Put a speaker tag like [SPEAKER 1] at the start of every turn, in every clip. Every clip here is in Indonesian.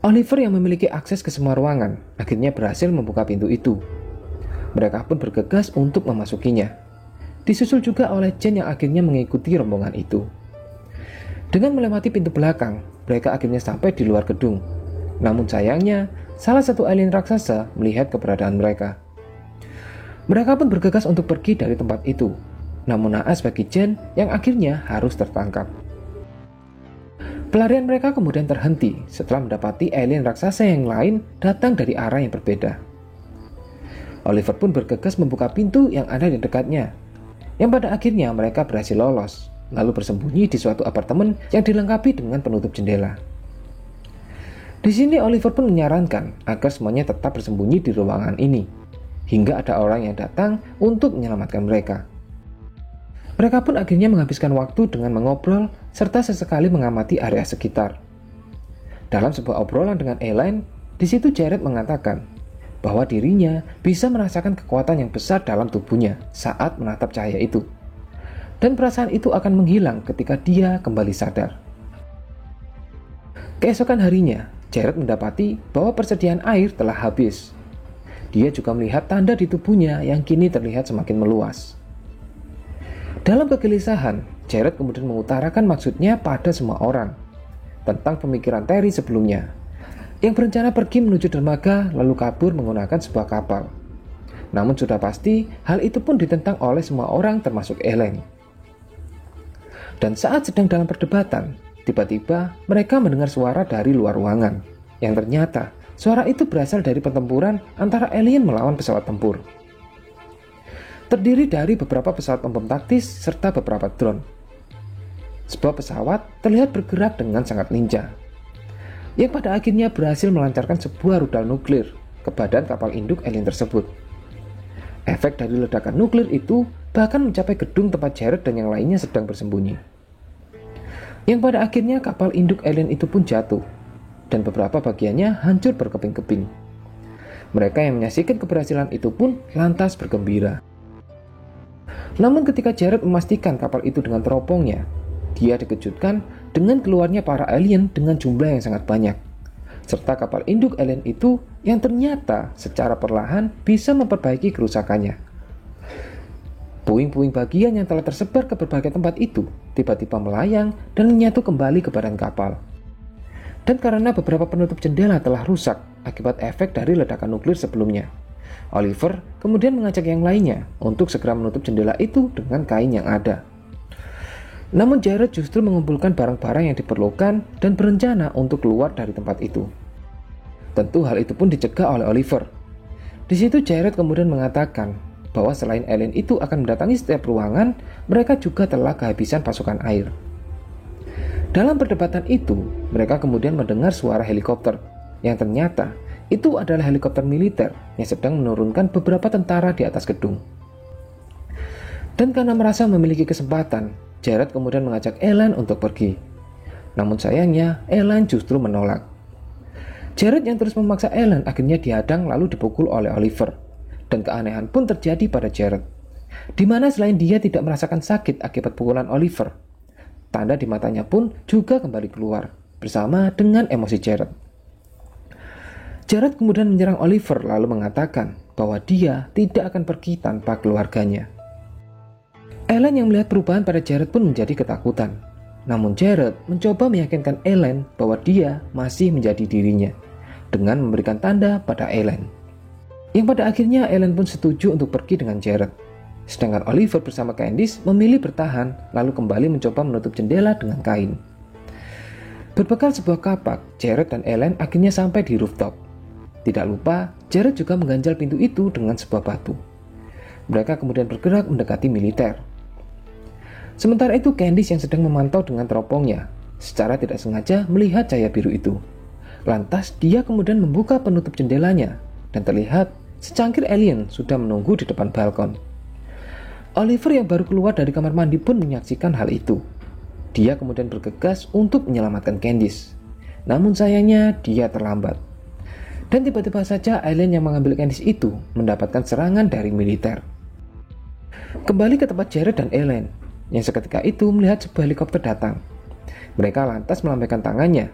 [SPEAKER 1] Oliver yang memiliki akses ke semua ruangan akhirnya berhasil membuka pintu itu. Mereka pun bergegas untuk memasukinya. Disusul juga oleh Jane yang akhirnya mengikuti rombongan itu. Dengan melewati pintu belakang, mereka akhirnya sampai di luar gedung. Namun sayangnya, salah satu alien raksasa melihat keberadaan mereka. Mereka pun bergegas untuk pergi dari tempat itu. Namun naas bagi Jane yang akhirnya harus tertangkap. Pelarian mereka kemudian terhenti setelah mendapati alien raksasa yang lain datang dari arah yang berbeda. Oliver pun bergegas membuka pintu yang ada di dekatnya, yang pada akhirnya mereka berhasil lolos, lalu bersembunyi di suatu apartemen yang dilengkapi dengan penutup jendela. Di sini Oliver pun menyarankan agar semuanya tetap bersembunyi di ruangan ini, hingga ada orang yang datang untuk menyelamatkan mereka. Mereka pun akhirnya menghabiskan waktu dengan mengobrol serta sesekali mengamati area sekitar. Dalam sebuah obrolan dengan Elaine, di situ Jared mengatakan bahwa dirinya bisa merasakan kekuatan yang besar dalam tubuhnya saat menatap cahaya itu. Dan perasaan itu akan menghilang ketika dia kembali sadar. Keesokan harinya, Jared mendapati bahwa persediaan air telah habis. Dia juga melihat tanda di tubuhnya yang kini terlihat semakin meluas. Dalam kegelisahan, Jared kemudian mengutarakan maksudnya pada semua orang tentang pemikiran Terry sebelumnya, yang berencana pergi menuju dermaga lalu kabur menggunakan sebuah kapal. Namun sudah pasti, hal itu pun ditentang oleh semua orang termasuk Elaine. Dan saat sedang dalam perdebatan, tiba-tiba mereka mendengar suara dari luar ruangan, yang ternyata suara itu berasal dari pertempuran antara alien melawan pesawat tempur. Terdiri dari beberapa pesawat pembom taktis serta beberapa drone. Sebuah pesawat terlihat bergerak dengan sangat lincah, yang pada akhirnya berhasil melancarkan sebuah rudal nuklir ke badan kapal induk alien tersebut. Efek dari ledakan nuklir itu bahkan mencapai gedung tempat Jared dan yang lainnya sedang bersembunyi. Yang pada akhirnya kapal induk alien itu pun jatuh, dan beberapa bagiannya hancur berkeping-keping. Mereka yang menyaksikan keberhasilan itu pun lantas bergembira. Namun ketika Jared memastikan kapal itu dengan teropongnya, dia dikejutkan dengan keluarnya para alien dengan jumlah yang sangat banyak, serta kapal induk alien itu yang ternyata secara perlahan bisa memperbaiki kerusakannya. Puing-puing bagian yang telah tersebar ke berbagai tempat itu tiba-tiba melayang dan menyatu kembali ke badan kapal. Dan karena beberapa penutup jendela telah rusak akibat efek dari ledakan nuklir sebelumnya, Oliver kemudian mengajak yang lainnya untuk segera menutup jendela itu dengan kain yang ada. Namun Jared justru mengumpulkan barang-barang yang diperlukan dan berencana untuk keluar dari tempat itu. Tentu hal itu pun dicegah oleh Oliver. Di situ Jared kemudian mengatakan bahwa selain alien itu akan mendatangi setiap ruangan, mereka juga telah kehabisan pasokan air. Dalam perdebatan itu, mereka kemudian mendengar suara helikopter, yang ternyata itu adalah helikopter militer yang sedang menurunkan beberapa tentara di atas gedung. Dan karena merasa memiliki kesempatan, Jared kemudian mengajak Elaine untuk pergi. Namun sayangnya, Elaine justru menolak. Jared yang terus memaksa Elaine akhirnya dihadang lalu dipukul oleh Oliver. Dan keanehan pun terjadi pada Jared, di mana selain dia tidak merasakan sakit akibat pukulan Oliver, tanda di matanya pun juga kembali keluar, bersama dengan emosi Jared. Jared kemudian menyerang Oliver lalu mengatakan bahwa dia tidak akan pergi tanpa keluarganya. Elaine yang melihat perubahan pada Jared pun menjadi ketakutan. Namun Jared mencoba meyakinkan Elaine bahwa dia masih menjadi dirinya dengan memberikan tanda pada Elaine. Yang pada akhirnya Elaine pun setuju untuk pergi dengan Jared. Sedangkan Oliver bersama Candice memilih bertahan lalu kembali mencoba menutup jendela dengan kain. Berbekal sebuah kapak, Jared dan Elaine akhirnya sampai di rooftop. Tidak lupa, Jared juga mengganjal pintu itu dengan sebuah batu. Mereka kemudian bergerak mendekati militer. Sementara itu Candice yang sedang memantau dengan teropongnya, secara tidak sengaja melihat cahaya biru itu. Lantas dia kemudian membuka penutup jendelanya, dan terlihat secangkir alien sudah menunggu di depan balkon. Oliver yang baru keluar dari kamar mandi pun menyaksikan hal itu. Dia kemudian bergegas untuk menyelamatkan Candice. Namun sayangnya dia terlambat. Dan tiba-tiba saja alien yang mengambil Candice itu mendapatkan serangan dari militer. Kembali ke tempat Jared dan Elaine, yang seketika itu melihat sebuah helikopter datang. Mereka lantas melambaikan tangannya.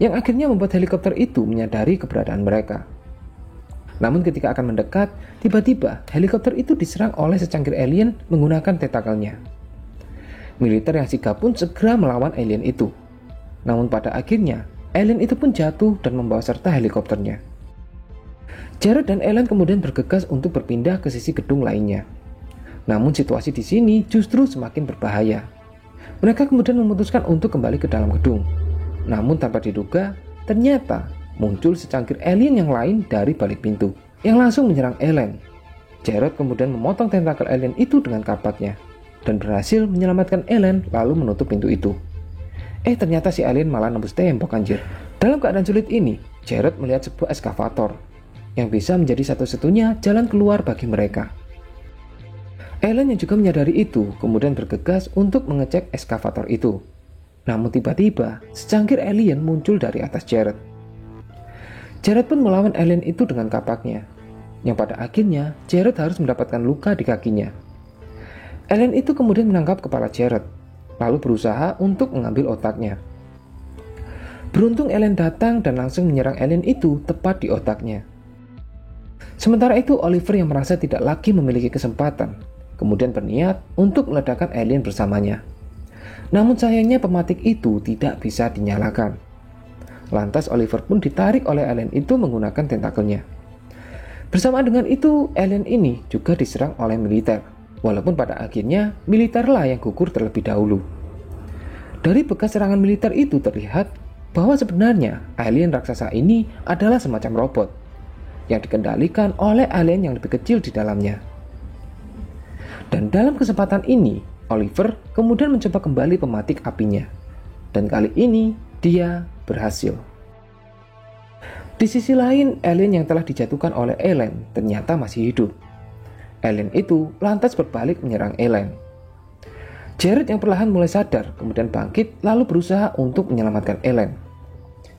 [SPEAKER 1] yang akhirnya membuat helikopter itu menyadari keberadaan mereka. Namun ketika akan mendekat, tiba-tiba helikopter itu diserang oleh secangkir alien menggunakan tentakelnya. Militer yang sigap pun segera melawan alien itu. Namun pada akhirnya, alien itu pun jatuh dan membawa serta helikopternya. Jared dan Ellen kemudian bergegas untuk berpindah ke sisi gedung lainnya. Namun situasi di sini justru semakin berbahaya. Mereka kemudian memutuskan untuk kembali ke dalam gedung. Namun tanpa diduga, ternyata muncul secangkir alien yang lain dari balik pintu yang langsung menyerang Ellen. Jared kemudian memotong tentakel alien itu dengan kapaknya dan berhasil menyelamatkan Ellen lalu menutup pintu itu. Ternyata si alien malah nembus tembok anjir. Dalam keadaan sulit ini, Jared melihat sebuah eskavator yang bisa menjadi satu-satunya jalan keluar bagi mereka. Ellen yang juga menyadari itu kemudian bergegas untuk mengecek eskavator itu. Namun tiba-tiba secangkir alien muncul dari atas Jared. Jared pun melawan alien itu dengan kapaknya, yang pada akhirnya Jared harus mendapatkan luka di kakinya. Alien itu kemudian menangkap kepala Jared, lalu berusaha untuk mengambil otaknya. Beruntung Ellen datang dan langsung menyerang alien itu tepat di otaknya. Sementara itu Oliver yang merasa tidak lagi memiliki kesempatan, kemudian berniat untuk meledakkan alien bersamanya. Namun sayangnya pematik itu tidak bisa dinyalakan. Lantas Oliver pun ditarik oleh alien itu menggunakan tentakelnya. Bersamaan dengan itu, alien ini juga diserang oleh militer, walaupun pada akhirnya militerlah yang gugur terlebih dahulu. Dari bekas serangan militer itu terlihat bahwa sebenarnya alien raksasa ini adalah semacam robot yang dikendalikan oleh alien yang lebih kecil di dalamnya. Dan dalam kesempatan ini, Oliver kemudian mencoba kembali pematik apinya. Dan kali ini dia berhasil. Di sisi lain, alien yang telah dijatuhkan oleh Ellen ternyata masih hidup. Alien itu lantas berbalik menyerang Ellen. Jared yang perlahan mulai sadar kemudian bangkit lalu berusaha untuk menyelamatkan Ellen.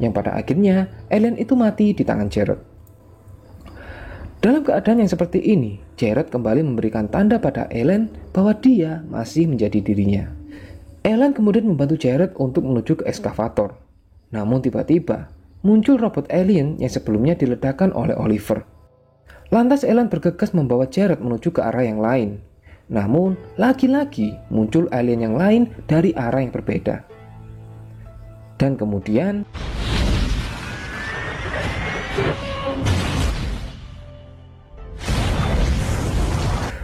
[SPEAKER 1] Yang pada akhirnya alien itu mati di tangan Jared. Dalam keadaan yang seperti ini, Jared kembali memberikan tanda pada Ellen bahwa dia masih menjadi dirinya. Ellen kemudian membantu Jared untuk menuju ke eskavator. Namun tiba-tiba muncul robot alien yang sebelumnya diledakkan oleh Oliver. Lantas Ellen bergegas membawa Jared menuju ke arah yang lain. Namun lagi-lagi muncul alien yang lain dari arah yang berbeda. Dan kemudian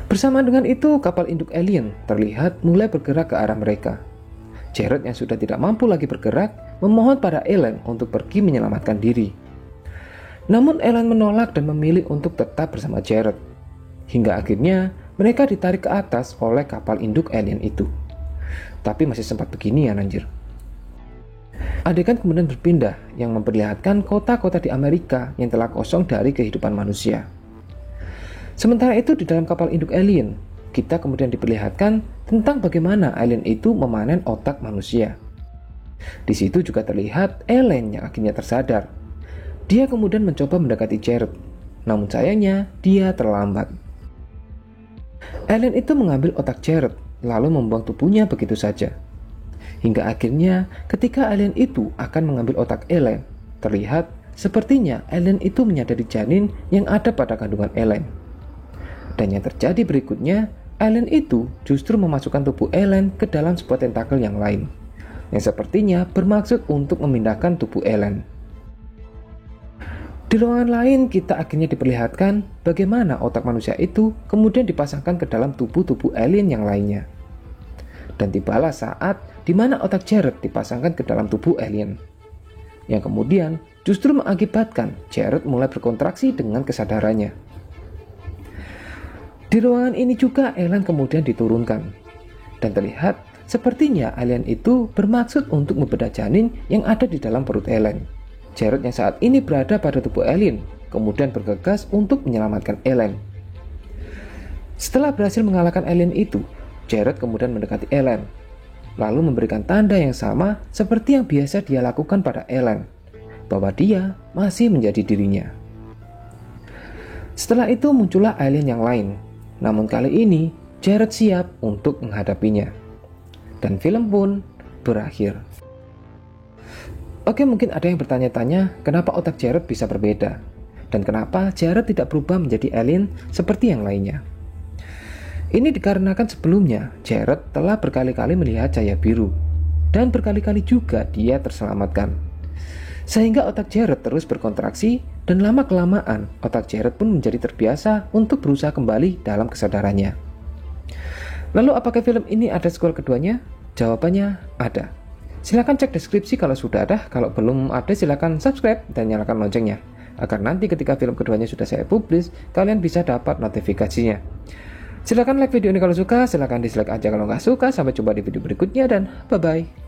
[SPEAKER 1] bersamaan dengan itu, kapal induk alien terlihat mulai bergerak ke arah mereka. Jared yang sudah tidak mampu lagi bergerak, memohon pada Ellen untuk pergi menyelamatkan diri. Namun Ellen menolak dan memilih untuk tetap bersama Jared. Hingga akhirnya mereka ditarik ke atas oleh kapal induk alien itu. Tapi masih sempat beginian anjir. Adegan kemudian berpindah yang memperlihatkan kota-kota di Amerika yang telah kosong dari kehidupan manusia. Sementara itu di dalam kapal induk alien, kita kemudian diperlihatkan tentang bagaimana alien itu memanen otak manusia. Di situ juga terlihat Ellen yang akhirnya tersadar. Dia kemudian mencoba mendekati Jared, namun sayangnya dia terlambat. Alien itu mengambil otak Jared, lalu membuang tubuhnya begitu saja. Hingga akhirnya ketika alien itu akan mengambil otak Ellen, terlihat sepertinya alien itu menyadari janin yang ada pada kandungan Ellen. Dan yang terjadi berikutnya, alien itu justru memasukkan tubuh Ellen ke dalam sebuah tentakel yang lain, yang sepertinya bermaksud untuk memindahkan tubuh Ellen. Di ruangan lain, kita akhirnya diperlihatkan bagaimana otak manusia itu kemudian dipasangkan ke dalam tubuh-tubuh alien yang lainnya. Dan tibalah saat di mana otak Jared dipasangkan ke dalam tubuh alien, yang kemudian justru mengakibatkan Jared mulai berkontraksi dengan kesadarannya. Di ruangan ini juga Ellen kemudian diturunkan, dan terlihat sepertinya alien itu bermaksud untuk membedah janin yang ada di dalam perut Ellen. Jared yang saat ini berada pada tubuh alien kemudian bergegas untuk menyelamatkan Ellen. Setelah berhasil mengalahkan alien itu, Jared kemudian mendekati Ellen, lalu memberikan tanda yang sama seperti yang biasa dia lakukan pada Ellen, bahwa dia masih menjadi dirinya. Setelah itu muncullah alien yang lain. Namun kali ini Jared siap untuk menghadapinya. Dan film pun berakhir. Oke, mungkin ada yang bertanya-tanya kenapa otak Jared bisa berbeda, dan kenapa Jared tidak berubah menjadi alien seperti yang lainnya. Ini dikarenakan sebelumnya Jared telah berkali-kali melihat cahaya biru, dan berkali-kali juga dia terselamatkan. Sehingga otak Jared terus berkontraksi, dan lama-kelamaan otak Jared pun menjadi terbiasa untuk berusaha kembali dalam kesadarannya. Lalu apakah film ini ada sequel keduanya? Jawabannya ada. Silahkan cek deskripsi kalau sudah ada, kalau belum ada silahkan subscribe dan nyalakan loncengnya, agar nanti ketika film keduanya sudah saya publish, kalian bisa dapat notifikasinya. Silahkan like video ini kalau suka, silahkan dislike aja kalau nggak suka. Sampai jumpa di video berikutnya dan bye-bye.